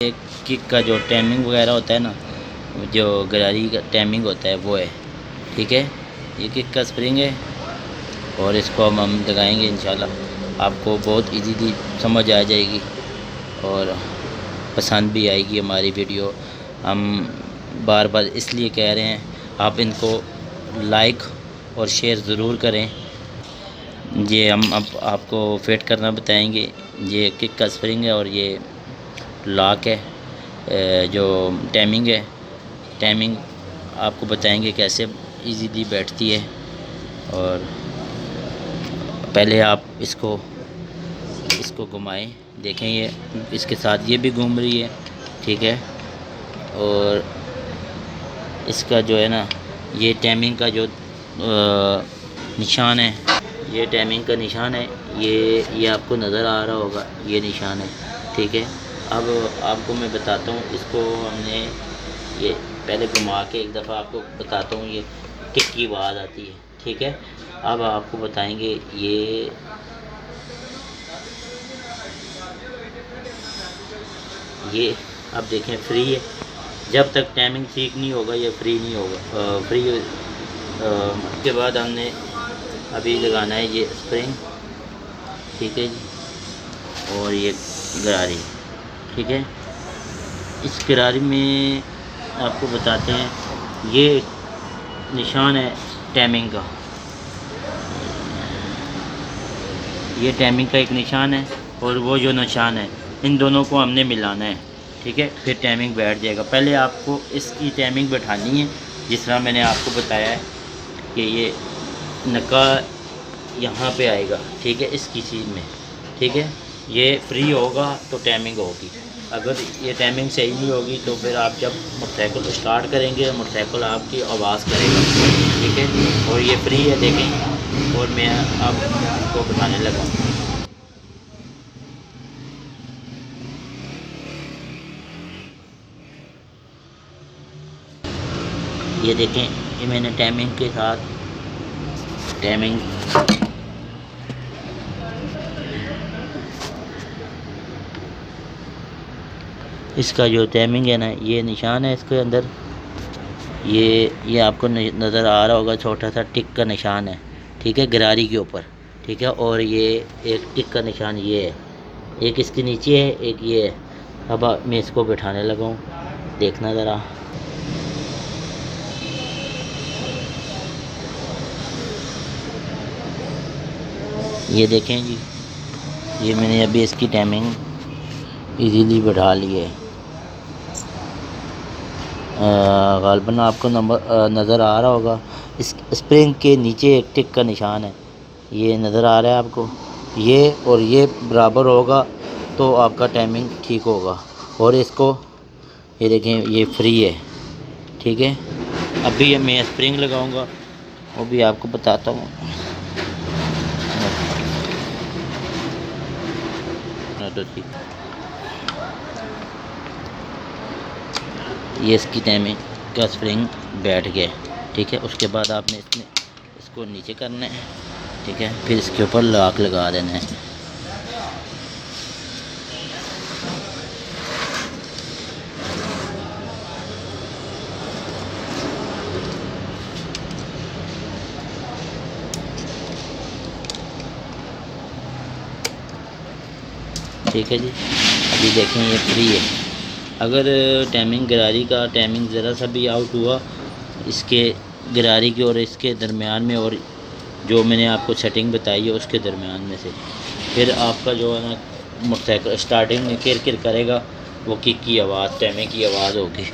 एक किक का जो टाइमिंग वगैरह होता है ना, जो गरारी का टाइमिंग होता है वो है। ठीक है, ये किक का स्प्रिंग है और इसको हम लगाएंगे इंशाल्लाह आपको बहुत इजीली समझ आ जाएगी और पसंद भी आएगी हमारी वीडियो। हम बार बार इसलिए कह रहे हैं, आप इनको लाइक और शेयर ज़रूर करें। ये हम अब आपको फिट करना बताएंगे। ये किक का स्प्रिंग है और ये लॉक है, जो टाइमिंग है, टाइमिंग आपको बताएंगे कैसे इजीली बैठती है। और पहले आप इसको इसको घुमाएं, देखें ये इसके साथ ये भी घूम रही है। ठीक है, और इसका जो है ना, ये टाइमिंग का जो निशान है, ये टाइमिंग का निशान है। ये आपको नज़र आ रहा होगा, ये निशान है। ठीक है, अब आपको मैं बताता हूँ, इसको हमने ये पहले घुमा के एक दफ़ा आपको बताता हूँ, ये किक की आवाज़ आती है। ठीक है, अब आपको बताएंगे ये अब देखें फ्री है। जब तक टाइमिंग ठीक नहीं होगा ये फ्री नहीं होगा। फ्री के बाद हमने अभी लगाना है ये स्प्रिंग। ठीक है जी, और ये गरारी। ठीक है, इस गरारी में आपको बताते हैं, ये निशान है टाइमिंग का, ये टाइमिंग का एक निशान है और वो जो निशान है, इन दोनों को हमने मिलाना है। ठीक है, फिर टाइमिंग बैठ जाएगा। पहले आपको इसकी टाइमिंग बैठानी है, जिस तरह मैंने आपको बताया है कि ये नक्का यहाँ पे आएगा। ठीक है, इसकी चीज़ में। ठीक है, ये फ्री होगा तो टाइमिंग होगी। अगर ये टाइमिंग सही नहीं होगी तो फिर आप जब मोटरसाइकिल स्टार्ट करेंगे, मोटरसाइकिल आपकी आवाज़ करेगा। ठीक है, और ये फ्री है देखें, और मैं अब इसको बताने लगा। ये देखें, ये मैंने टाइमिंग के साथ टाइमिंग इसका जो टाइमिंग है ना, ये निशान है इसके अंदर। ये आपको नज़र आ रहा होगा, छोटा सा टिक का निशान है। ठीक है, गरारी के ऊपर। ठीक है, और ये एक टिक का निशान ये है, एक इसके नीचे है, एक ये है। अब मैं इसको बैठाने लगा हूँ, देखना ज़रा। ये देखें जी, ये मैंने अभी इसकी टाइमिंग इजीली बढ़ा ली है। गालबन आपको नंबर नज़र आ रहा होगा, इस स्प्रिंग के नीचे एक टिक का निशान है, ये नज़र आ रहा है आपको। ये और ये बराबर होगा तो आपका टाइमिंग ठीक होगा। और इसको ये देखें, ये फ्री है। ठीक है, अभी ये मैं स्प्रिंग लगाऊंगा, वो भी आपको बताता हूँ। तो ठीक, ये इसकी टाइमिंग का स्प्रिंग बैठ गया। ठीक है, उसके बाद आपने इसको नीचे करना है। ठीक है, फिर इसके ऊपर लॉक लगा देना है। ठीक है जी, अभी देखें ये फ्री है। अगर टाइमिंग गरारी का टाइमिंग ज़रा सा भी आउट हुआ, इसके गरारी के और इसके दरमियान में, और जो मैंने आपको सेटिंग बताई है उसके दरमियान में से, फिर आपका जो है ना मोटरसाइकिल स्टार्टिंग में किर किर करेगा, वो किक की आवाज़, टाइमिंग की आवाज़ होगी।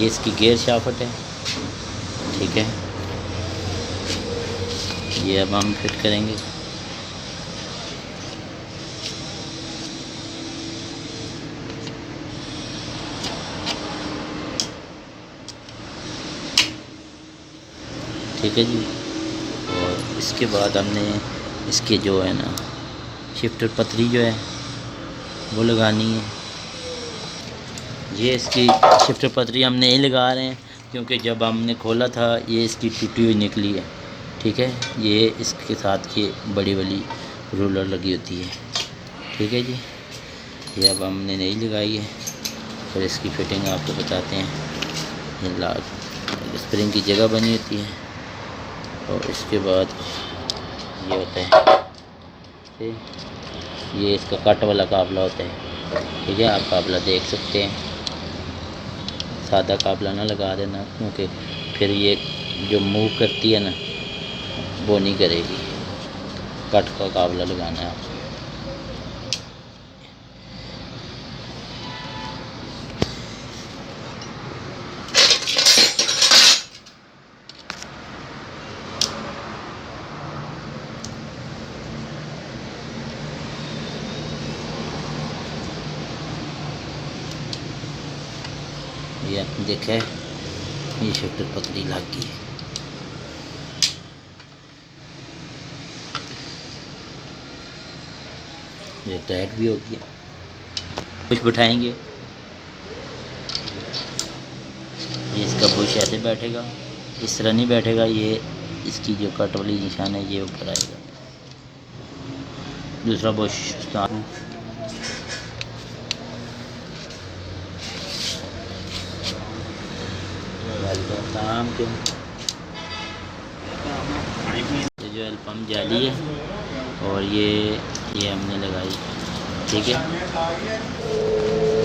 ये इसकी गियर शाफ्ट है। ठीक है, ये अब हम फिट करेंगे। ठीक है जी, और इसके बाद हमने इसके जो है ना शिफ्टर पतरी जो है वो लगानी है। ये इसकी शिफ्टर पतरी हम नहीं लगा रहे हैं, क्योंकि जब हमने खोला था ये इसकी टूटी हुई निकली है। ठीक है। ये इसके साथ ये बड़ी वाली रूलर लगी होती है, ठीक है जी। ये अब हमने नहीं लगाई है। फिर इसकी फिटिंग आपको बताते हैं। ये लाल स्प्रिंग की जगह बनी होती है और इसके बाद ये होता है, ये इसका कट वाला काबला होता है, ठीक है। आप काबला देख सकते हैं, सादा काबला ना लगा देना, क्योंकि फिर ये जो मूव करती है ना वो नहीं करेगी। कट का काबला लगाना है आपको। ये आपने देखा है, ये शिफ्टर पकड़ी लग गई है। ये टाइट भी हो गया। कुछ बिठाएंगे, ये इसका बुश ऐसे बैठेगा, इस तरह नहीं बैठेगा। ये इसकी जो कट वाली निशान है ये ऊपर आएगा। दूसरा बुश काम के ये जो एल पम्प जाली है और ये हमने लगाई, ठीक है।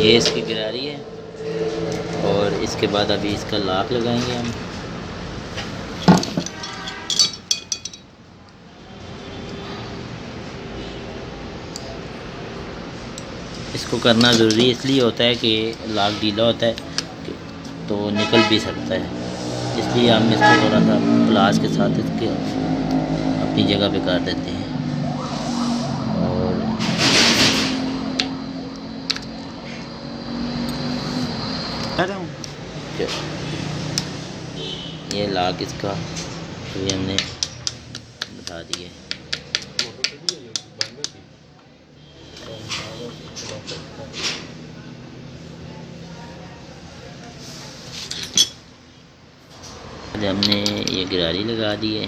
ये इसकी गिरारी है और इसके बाद अभी इसका लॉक लगाएंगे हम। इसको करना ज़रूरी इसलिए होता है कि लॉक ढीला होता है तो निकल भी सकता है, इसलिए हम इसको थोड़ा सा प्लास के साथ इसके अपनी जगह पे कर देते हैं। और ये लॉक इसका भी हमने बता दिया है। हमने ये गिरारी लगा दी है,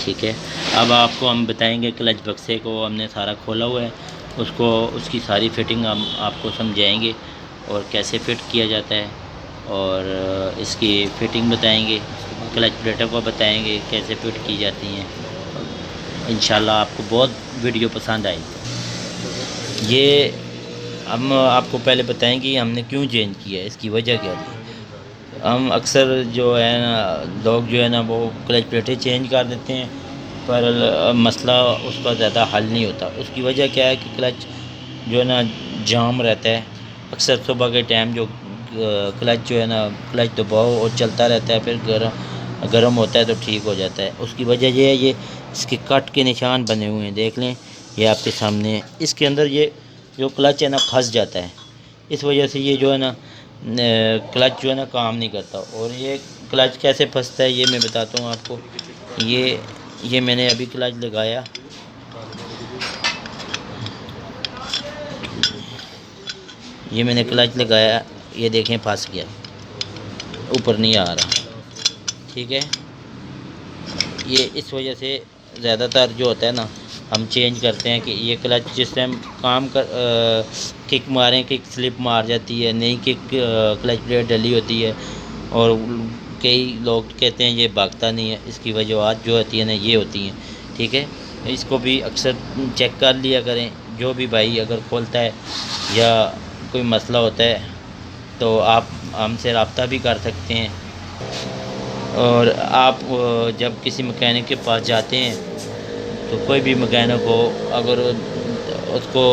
ठीक है। अब आपको हम बताएंगे क्लच बक्से को हमने सारा खोला हुआ है, उसको उसकी सारी फिटिंग हम आपको समझाएंगे और कैसे फ़िट किया जाता है, और इसकी फ़िटिंग बताएंगे। क्लच प्लेटों को बताएंगे कैसे फ़िट की जाती हैं। इंशाल्लाह आपको बहुत वीडियो पसंद आएगी। ये हम आपको पहले बताएंगे हमने क्यों चेंज किया है, इसकी वजह क्या थी। हम अक्सर जो है ना लोग जो है ना वो क्लच प्लेटें चेंज कर देते हैं, पर मसला उसका ज़्यादा हल नहीं होता। उसकी वजह क्या है कि क्लच जो है ना जाम रहता है। अक्सर सुबह के टाइम जो क्लच जो है ना क्लच दबाओ और चलता रहता है, फिर गर्म होता है तो ठीक हो जाता है। उसकी वजह ये है, ये इसके कट के निशान बने हुए हैं, देख लें, ये आपके सामने। इसके अंदर ये जो क्लच है ना फंस जाता है, इस वजह से ये जो है ना क्लच जो है ना काम नहीं करता। और ये क्लच कैसे फंसता है ये मैं बताता हूँ आपको। ये मैंने अभी क्लच लगाया, ये मैंने क्लच लगाया, ये देखें फंस गया, ऊपर नहीं आ रहा, ठीक है। ये इस वजह से ज़्यादातर जो होता है ना हम चेंज करते हैं कि ये क्लच जिस टाइम काम कर किक मारें, किक स्लिप मार जाती है, नई किक क्लच प्लेट डली होती है और कई लोग कहते हैं ये भागता नहीं है। इसकी वजूहत जो होती है ना ये होती हैं, ठीक है। इसको भी अक्सर चेक कर लिया करें। जो भी भाई अगर खोलता है या कोई मसला होता है तो आप हमसे रब्ता भी कर सकते हैं। और आप जब किसी मैकेनिक के पास जाते हैं तो कोई भी मैकेनिक हो, अगर उसको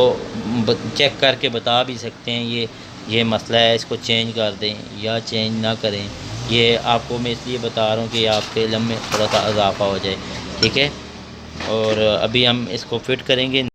चेक करके बता भी सकते हैं ये मसला है, इसको चेंज कर दें या चेंज ना करें। ये आपको मैं इसलिए बता रहा हूँ कि आपके इल्म में थोड़ा सा इजाफा हो जाए, ठीक है। और अभी हम इसको फिट करेंगे।